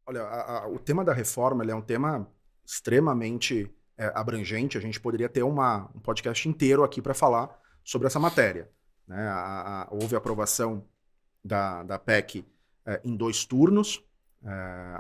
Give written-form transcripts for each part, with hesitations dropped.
Olha, o tema da reforma ele é um tema extremamente abrangente. A gente poderia ter um podcast inteiro aqui para falar sobre essa matéria, né? Houve a aprovação da PEC em 2 turnos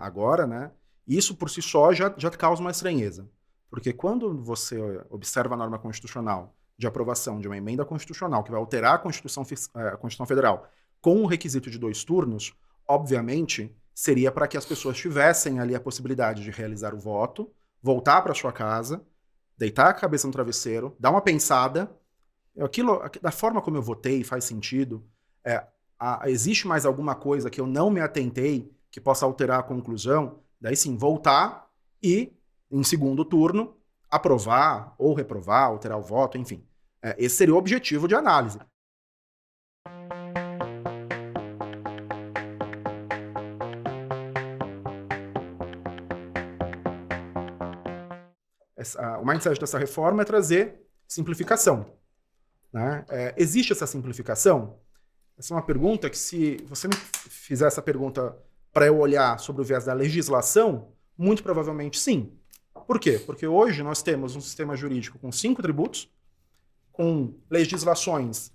agora, né? Isso por si só já causa uma estranheza, porque quando você observa a norma constitucional de aprovação de uma emenda constitucional que vai alterar a Constituição Federal com o requisito de 2 turnos, obviamente seria para que as pessoas tivessem ali a possibilidade de realizar o voto, voltar para sua casa, deitar a cabeça no travesseiro, dar uma pensada. Da forma como eu votei faz sentido? Existe mais alguma coisa que eu não me atentei que possa alterar a conclusão? Daí sim, voltar e, em segundo turno, aprovar ou reprovar, alterar o voto, enfim. Esse seria o objetivo de análise. O mindset dessa reforma é trazer simplificação, né? Existe essa simplificação? Essa é uma pergunta que, se você me fizer essa pergunta para eu olhar sobre o viés da legislação, muito provavelmente sim. Por quê? Porque hoje nós temos um sistema jurídico com 5 tributos, com legislações,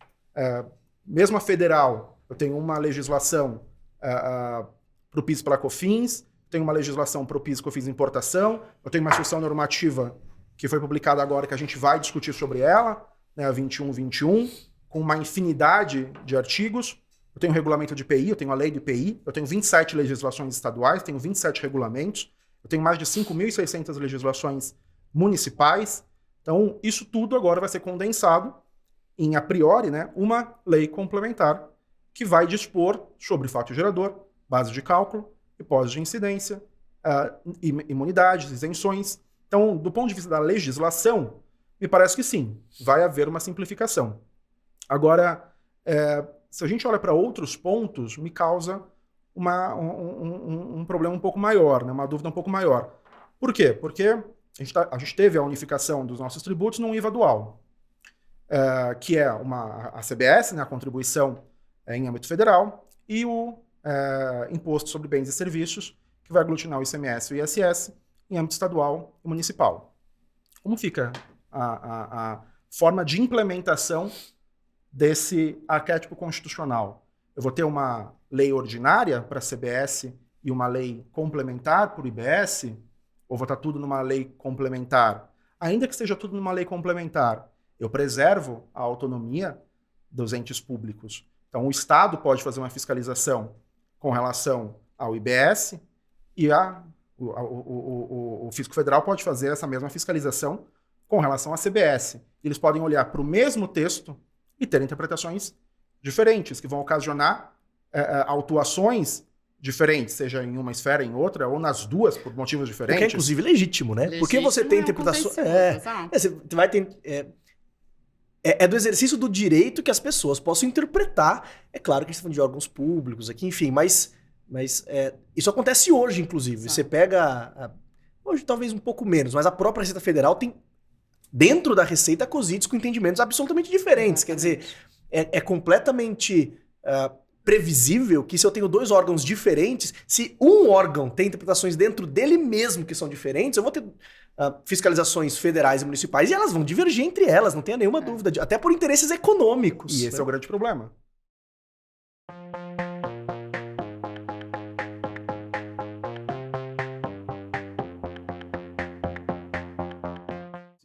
mesmo a federal, eu tenho uma legislação para o PIS e para a COFINS, tenho uma legislação para o PIS e COFINS importação, eu tenho uma instrução normativa que foi publicada agora, que a gente vai discutir sobre ela, né, a 2121, com uma infinidade de artigos. Eu tenho o regulamento de IPI, eu tenho a lei do IPI, eu tenho 27 legislações estaduais, tenho 27 regulamentos, eu tenho mais de 5.600 legislações municipais. Então, isso tudo agora vai ser condensado em, a priori, né, uma lei complementar que vai dispor sobre fato gerador, base de cálculo, hipótese de incidência, imunidades, isenções. Então, do ponto de vista da legislação, me parece que sim, vai haver uma simplificação. Agora, se a gente olha para outros pontos, me causa um problema um pouco maior, né? Uma dúvida um pouco maior. Por quê? Porque a gente teve a unificação dos nossos tributos num IVA dual, que é a CBS, né, a contribuição em âmbito federal, e o Imposto sobre Bens e Serviços, que vai aglutinar o ICMS e o ISS em âmbito estadual e municipal. Como fica a forma de implementação desse arquétipo constitucional? Eu vou ter uma lei ordinária para a CBS e uma lei complementar para o IBS? Ou vou estar tudo numa lei complementar? Ainda que esteja tudo numa lei complementar, eu preservo a autonomia dos entes públicos. Então, o Estado pode fazer uma fiscalização com relação ao IBS e o Fisco Federal pode fazer essa mesma fiscalização com relação à CBS. Eles podem olhar para o mesmo texto e ter interpretações diferentes, que vão ocasionar autuações diferentes, seja em uma esfera, em outra, ou nas duas, por motivos diferentes. Porque é, inclusive, legítimo, né? Legítimo. Porque você tem interpretações... Você vai ter... É do exercício do direito que as pessoas possam interpretar. É claro que a gente está falando de órgãos públicos aqui, enfim, mas isso acontece hoje, inclusive. Exato. Você pega... hoje talvez um pouco menos, mas a própria Receita Federal tem, dentro da Receita, cosidos com entendimentos absolutamente diferentes. Exatamente. Quer dizer, é completamente previsível que, se eu tenho 2 órgãos diferentes, se um órgão tem interpretações dentro dele mesmo que são diferentes, eu vou ter fiscalizações federais e municipais e elas vão divergir entre elas, não tenha nenhuma dúvida, até por interesses econômicos. E esse é o grande problema.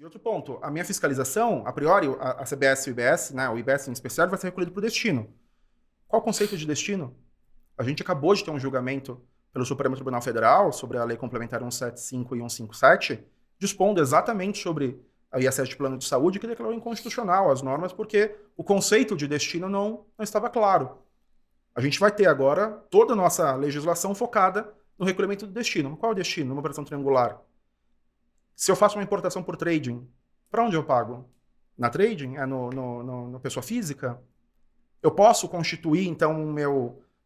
E outro ponto, a minha fiscalização, a priori, a CBS e o IBS, né, o IBS em especial, vai ser recolhido por destino. Qual o conceito de destino? A gente acabou de ter um julgamento pelo Supremo Tribunal Federal sobre a Lei Complementar 175 e 157, dispondo exatamente sobre a ISS de plano de saúde, que declarou inconstitucional as normas, porque o conceito de destino não estava claro. A gente vai ter agora toda a nossa legislação focada no recolhimento do destino. Qual é o destino? Numa operação triangular. Se eu faço uma importação por trading, para onde eu pago? Na trading? No pessoa física? Eu posso constituir, então,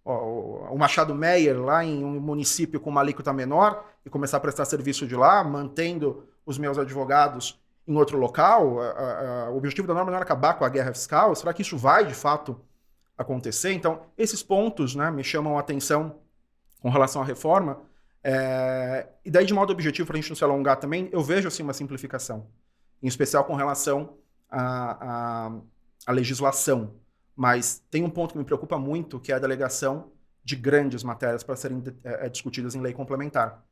o Machado Meyer lá em um município com uma alíquota menor e começar a prestar serviço de lá, mantendo os meus advogados em outro local, o objetivo da norma não era acabar com a guerra fiscal, será que isso vai, de fato, acontecer? Então, esses pontos, né, me chamam a atenção com relação à reforma, e daí, de modo objetivo, para a gente não se alongar também, eu vejo, assim, uma simplificação, em especial com relação à legislação. Mas tem um ponto que me preocupa muito, que é a delegação de grandes matérias para serem discutidas em lei complementar.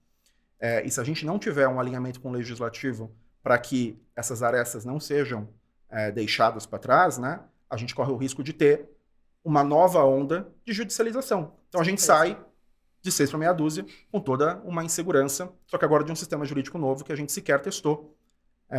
E se a gente não tiver um alinhamento com o legislativo para que essas arestas não sejam deixadas para trás, né, a gente corre o risco de ter uma nova onda de judicialização. Então a gente sai de 6 para meia dúzia com toda uma insegurança, só que agora de um sistema jurídico novo que a gente sequer testou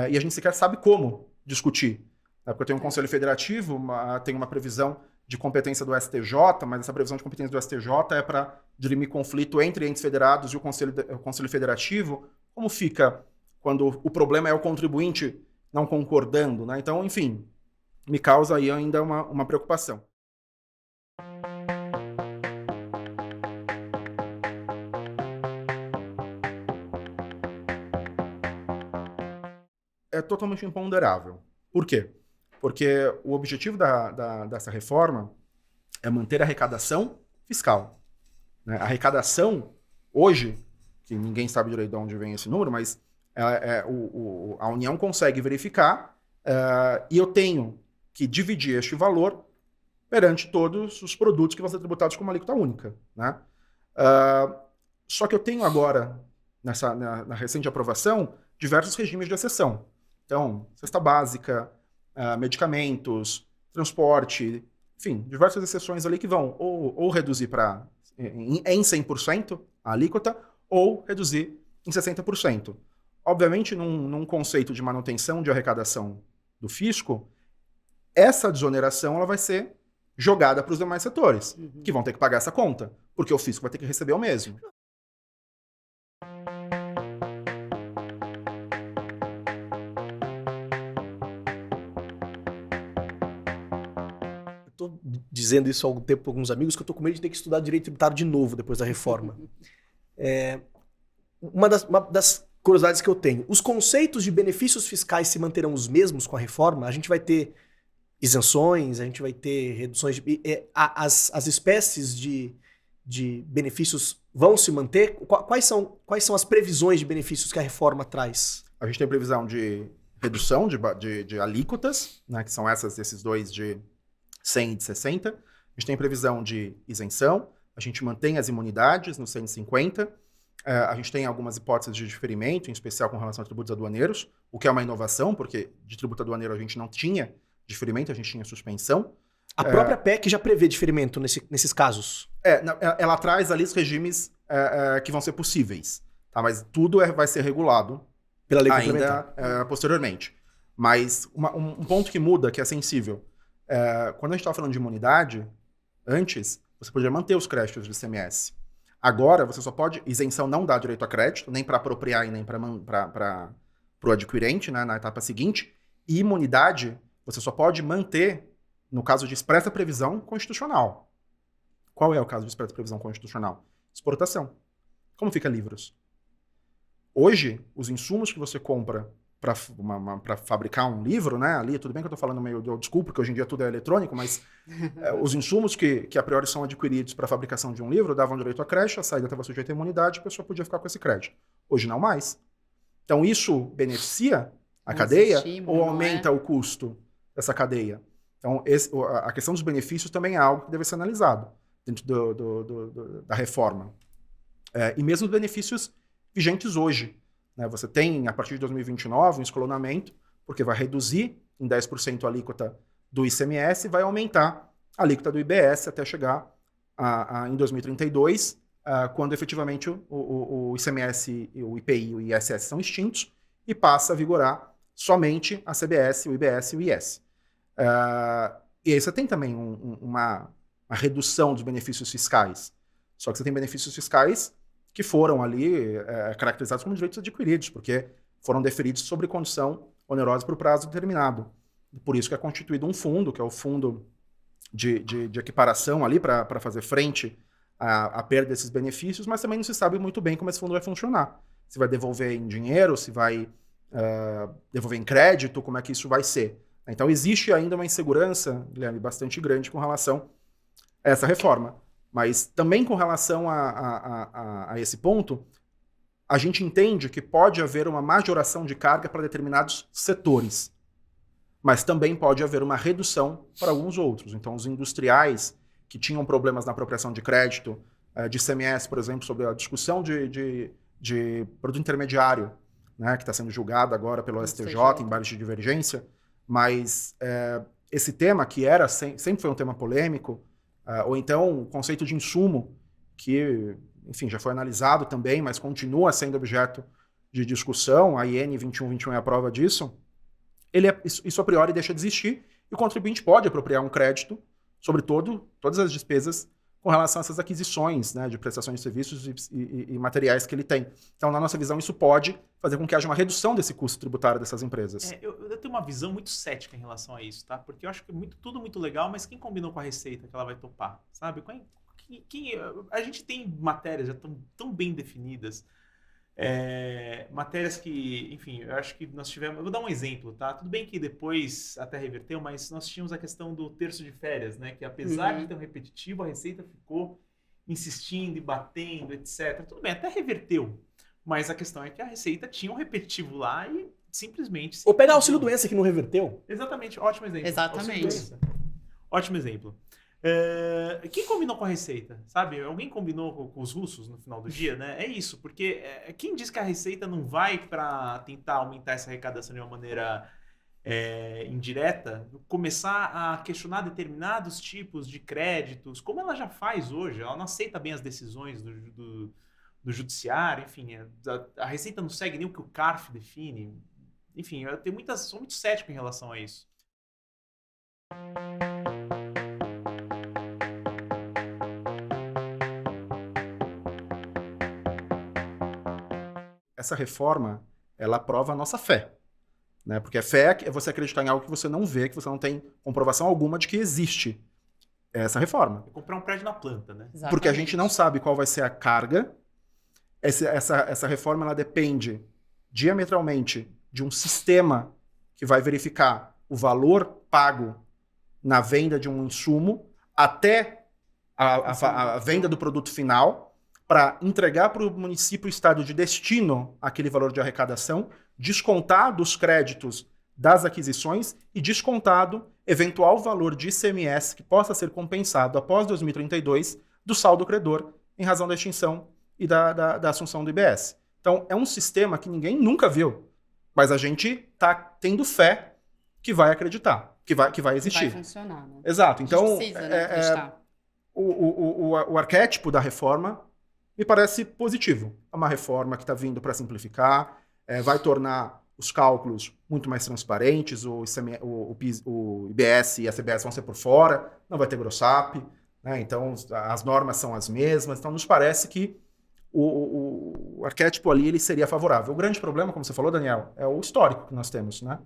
e a gente sequer sabe como discutir. Porque eu tenho um Conselho Federativo, tem uma previsão de competência do STJ, mas essa previsão de competência do STJ é para dirimir conflito entre entes federados e o Conselho Federativo. Como fica quando o problema é o contribuinte não concordando, né? Então, enfim, me causa aí ainda uma preocupação. É totalmente imponderável. Por quê? Porque o objetivo dessa reforma é manter a arrecadação fiscal. Né? A arrecadação, hoje, que ninguém sabe direito de onde vem esse número, mas a União consegue verificar e eu tenho que dividir este valor perante todos os produtos que vão ser tributados com uma alíquota única. Né? Só que eu tenho agora, na recente aprovação, diversos regimes de exceção. Então, cesta básica, medicamentos, transporte, enfim, diversas exceções ali que vão ou reduzir em 100% a alíquota ou reduzir em 60%. Obviamente, num conceito de manutenção de arrecadação do fisco, essa desoneração ela vai ser jogada para os demais setores, que vão ter que pagar essa conta, porque o fisco vai ter que receber o mesmo. Estou dizendo isso há algum tempo para alguns amigos, que eu estou com medo de ter que estudar direito tributário de novo depois da reforma. Uma das curiosidades que eu tenho, os conceitos de benefícios fiscais se manterão os mesmos com a reforma? A gente vai ter isenções, a gente vai ter reduções as espécies de benefícios vão se manter? Quais são as previsões de benefícios que a reforma traz? A gente tem previsão de redução de alíquotas, né, que são esses dois de 100 e de 60. A gente tem previsão de isenção, a gente mantém as imunidades no 150. A gente tem algumas hipóteses de diferimento, em especial com relação a tributos aduaneiros, o que é uma inovação, porque de tributo aduaneiro a gente não tinha diferimento, a gente tinha suspensão. A própria PEC já prevê diferimento nesses casos? Ela traz ali os regimes que vão ser possíveis, tá? Mas tudo vai ser regulado pela lei ainda posteriormente. Mas um ponto que muda, que é sensível, quando a gente estava falando de imunidade, antes você podia manter os créditos de ICMS. Agora você só pode, isenção não dá direito a crédito, nem para apropriar e nem para o adquirente, né, na etapa seguinte, e imunidade você só pode manter no caso de expressa previsão constitucional. Qual é o caso de expressa previsão constitucional? Exportação. Como fica livros? Hoje, os insumos que você compra para fabricar um livro, né? Ali, tudo bem que eu estou falando meio de old school, porque hoje em dia tudo é eletrônico, mas os insumos que a priori são adquiridos para a fabricação de um livro davam direito a crédito, a saída estava sujeita à imunidade, a pessoa podia ficar com esse crédito. Hoje não mais. Então isso beneficia a cadeia ou aumenta o custo dessa cadeia? Então a questão dos benefícios também é algo que deve ser analisado dentro da reforma. E mesmo os benefícios vigentes hoje. Você tem, a partir de 2029, um escalonamento, porque vai reduzir em 10% a alíquota do ICMS e vai aumentar a alíquota do IBS até chegar em 2032, quando efetivamente o ICMS, o IPI e o ISS são extintos e passa a vigorar somente a CBS, o IBS e o IS. E aí você tem também uma redução dos benefícios fiscais. Só que você tem benefícios fiscais que foram ali caracterizados como direitos adquiridos, porque foram deferidos sobre condição onerosa por prazo determinado. Por isso que é constituído um fundo, que é o fundo de equiparação ali para fazer frente à perda desses benefícios, mas também não se sabe muito bem como esse fundo vai funcionar. Se vai devolver em dinheiro, se vai devolver em crédito, como é que isso vai ser. Então existe ainda uma insegurança, Guilherme, bastante grande com relação a essa reforma. Mas também com relação a esse ponto, a gente entende que pode haver uma majoração de carga para determinados setores, mas também pode haver uma redução para alguns outros. Então, os industriais que tinham problemas na apropriação de crédito, de ICMS, por exemplo, sobre a discussão de produto intermediário, né, que está sendo julgado agora pelo STJ em base de divergência, mas esse tema que sempre foi um tema polêmico, ou então o conceito de insumo, que, enfim, já foi analisado também, mas continua sendo objeto de discussão, a IN 2121 é a prova disso, isso a priori deixa de existir, e o contribuinte pode apropriar um crédito sobre todas as despesas com relação a essas aquisições, né, de prestações de serviços e materiais que ele tem. Então, na nossa visão, isso pode fazer com que haja uma redução desse custo tributário dessas empresas. Eu tenho uma visão muito cética em relação a isso, tá? Porque eu acho que é tudo muito legal, mas quem combinou com a Receita que ela vai topar, sabe? A gente tem matérias já tão bem definidas, matérias que, enfim, eu acho que nós tivemos... Eu vou dar um exemplo, tá? Tudo bem que depois até reverteu, mas nós tínhamos a questão do terço de férias, né? Que apesar de ter um repetitivo, a Receita ficou insistindo e batendo, etc. Tudo bem, até reverteu. Mas a questão é que a Receita tinha um repetitivo lá e simplesmente... Ou pegar auxílio-doença que não reverteu. Exatamente, ótimo exemplo. Exatamente. Ótimo exemplo. Quem combinou com a Receita, sabe? Alguém combinou com os russos no final do dia, né? É isso, porque quem diz que a Receita não vai para tentar aumentar essa arrecadação de uma maneira indireta, começar a questionar determinados tipos de créditos, como ela já faz hoje, ela não aceita bem as decisões do judiciário, enfim, a Receita não segue nem o que o CARF define, enfim, sou muito cético em relação a isso. Essa reforma, ela prova a nossa fé, né? Porque a fé é você acreditar em algo que você não vê, que você não tem comprovação alguma de que existe essa reforma. É comprar um prédio na planta, né? Exatamente. Porque a gente não sabe qual vai ser a carga. Essa reforma, ela depende diametralmente de um sistema que vai verificar o valor pago na venda de um insumo até a venda do produto final, para entregar para o município o estado de destino aquele valor de arrecadação, descontado os créditos das aquisições e descontado eventual valor de ICMS que possa ser compensado após 2032 do saldo credor em razão da extinção e da assunção do IBS. Então, é um sistema que ninguém nunca viu, mas a gente está tendo fé que vai acreditar, que vai existir. Vai funcionar, né? Exato. Então, precisa, né, acreditar. O arquétipo da reforma me parece positivo. É uma reforma que está vindo para simplificar, vai tornar os cálculos muito mais transparentes, o IBS e a CBS vão ser por fora, não vai ter grossap, né? Então as normas são as mesmas, então nos parece que o arquétipo ali ele seria favorável. O grande problema, como você falou, Daniel, é o histórico que nós temos, né?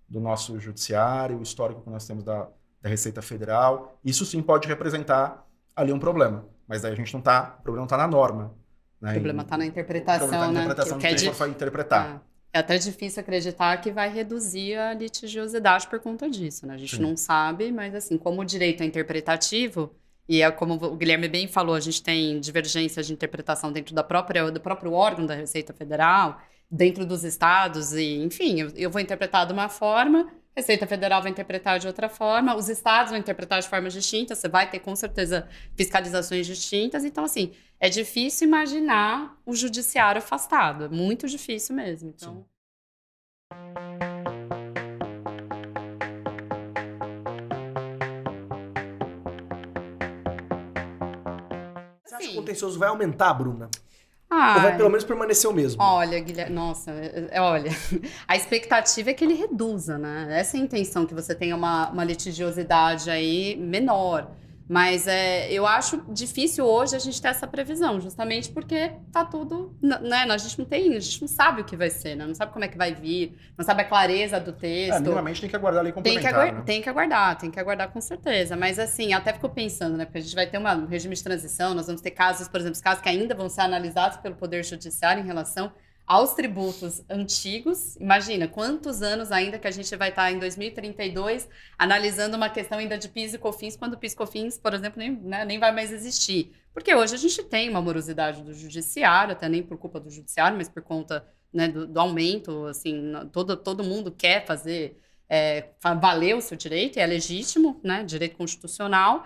Do nosso judiciário, o histórico que nós temos da Receita Federal. Isso sim pode representar ali um problema. Mas daí o problema não está na norma. Né? O problema está na interpretação, né? De quem for interpretar. É até difícil acreditar que vai reduzir a litigiosidade por conta disso, né? A gente não sabe, mas assim, como o direito é interpretativo, e como o Guilherme bem falou, a gente tem divergências de interpretação dentro do próprio órgão da Receita Federal, dentro dos estados, e enfim, eu vou interpretar de uma forma, a Receita Federal vai interpretar de outra forma, os estados vão interpretar de formas distintas, você vai ter, com certeza, fiscalizações distintas. Então, assim, é difícil imaginar o judiciário afastado. É muito difícil mesmo. Então... Você acha que o contencioso vai aumentar, Bruna? Ou vai pelo menos permanecer o mesmo? Olha, Guilherme, nossa, olha, a expectativa é que ele reduza, né? Essa é a intenção, que você tenha uma litigiosidade aí menor. Mas eu acho difícil hoje a gente ter essa previsão, justamente porque tá tudo, né? A gente não sabe o que vai ser, né? Não sabe como é que vai vir, não sabe a clareza do texto. Minimamente tem que aguardar a lei complementar, tem que aguardar com certeza. Mas assim, até fico pensando, né? Porque a gente vai ter um regime de transição, nós vamos ter casos, por exemplo, casos que ainda vão ser analisados pelo Poder Judiciário em relação aos tributos antigos. Imagina, quantos anos ainda que a gente vai estar em 2032 analisando uma questão ainda de PIS e COFINS, quando o PIS e COFINS, por exemplo, nem vai mais existir. Porque hoje a gente tem uma morosidade do judiciário, até nem por culpa do judiciário, mas por conta, né, do aumento, assim, todo mundo quer fazer valer o seu direito, e é legítimo, né, direito constitucional.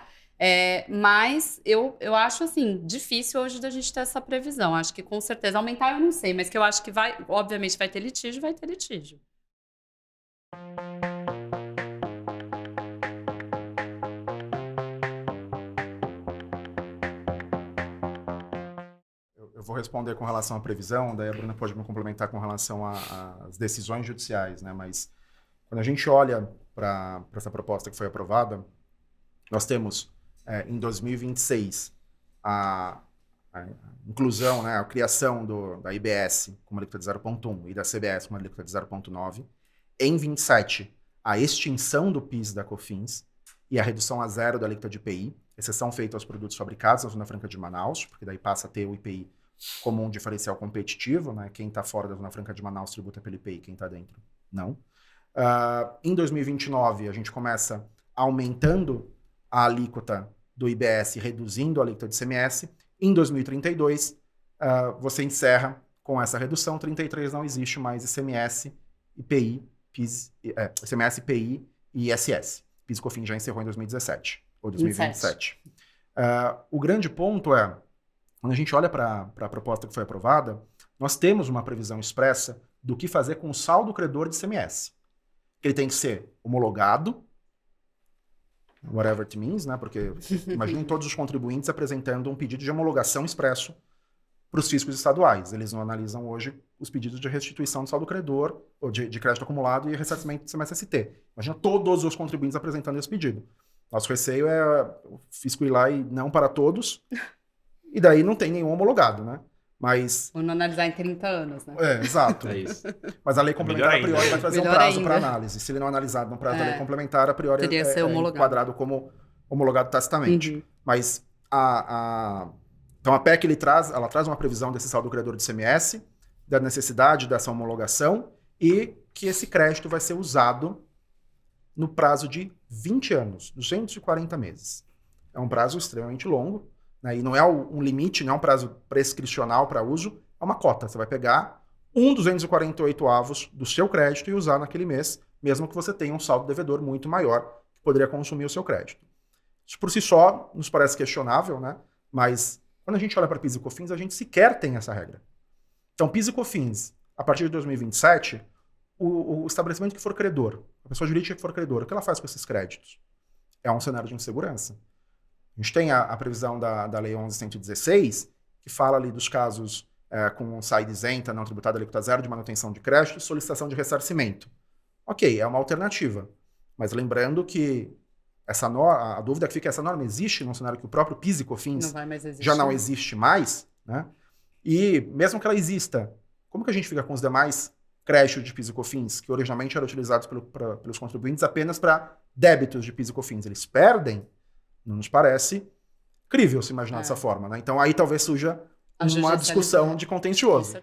Mas eu acho, assim, difícil hoje da gente ter essa previsão. Acho que, com certeza, aumentar eu não sei, mas que eu acho que obviamente vai ter litígio, vai ter litígio. Eu vou responder com relação à previsão, daí a Bruna pode me complementar com relação às decisões judiciais, né? Mas quando a gente olha para essa proposta que foi aprovada, nós temos em 2026 a inclusão, né, a criação da IBS com uma alíquota de 0,1 e da CBS com uma alíquota de 0,9. Em 27, a extinção do PIS e da COFINS e a redução a zero da alíquota de IPI, exceção feita aos produtos fabricados na Zona Franca de Manaus, porque daí passa a ter o IPI como um diferencial competitivo, né? Quem está fora da Zona Franca de Manaus tributa pelo IPI, quem está dentro, não. Em 2029, a gente começa aumentando a alíquota do IBS, reduzindo a alíquota de ICMS. Em 2032, você encerra com essa redução. 33 não existe mais ICMS, IPI, PIS, ICMS, IPI e ISS. PIS e COFINS já encerrou em 2017 ou 2027. O grande ponto é, quando a gente olha para a proposta que foi aprovada, nós temos uma previsão expressa do que fazer com o saldo credor de ICMS. Ele tem que ser homologado, whatever it means, né? Porque imaginem todos os contribuintes apresentando um pedido de homologação expresso para os fiscos estaduais. Eles não analisam hoje os pedidos de restituição de saldo credor, ou de crédito acumulado e ressarcimento de CMS-ST. Imagina todos os contribuintes apresentando esse pedido. Nosso receio é o fisco ir lá e não para todos, e daí não tem nenhum homologado, né? Mas... Ou não analisar em 30 anos, né? Exato. É isso. Mas a lei complementar, a priori, vai trazer um prazo para análise. Se ele não analisado no prazo da lei complementar, a priori é enquadrado como homologado tacitamente. Uhum. Mas então a PEC ela traz uma previsão desse saldo credor de ICMS, da necessidade dessa homologação e que esse crédito vai ser usado no prazo de 20 anos, 240 meses. É um prazo extremamente longo, né? E não é um limite, não é um prazo prescricional para uso, é uma cota. Você vai pegar 248avos do seu crédito e usar naquele mês, mesmo que você tenha um saldo devedor muito maior, que poderia consumir o seu crédito. Isso por si só nos parece questionável, né? Mas quando a gente olha para PIS e COFINS, a gente sequer tem essa regra. Então, PIS e COFINS, a partir de 2027, o estabelecimento que for credor, a pessoa jurídica que for credor, o que ela faz com esses créditos? É um cenário de insegurança. A gente tem a previsão da Lei 11.116, que fala ali dos casos com saída isenta, não tributada, alíquota zero de manutenção de crédito e solicitação de ressarcimento. Ok, é uma alternativa. Mas lembrando que a dúvida que fica é essa norma existe num cenário que o próprio PIS e COFINS já não existe mais, né? E mesmo que ela exista, como que a gente fica com os demais créditos de PIS e COFINS, que originalmente eram utilizados pelos contribuintes apenas para débitos de PIS e COFINS? Eles perdem? Não nos parece crível se imaginar dessa forma, né? Então aí talvez surja uma discussão de contencioso.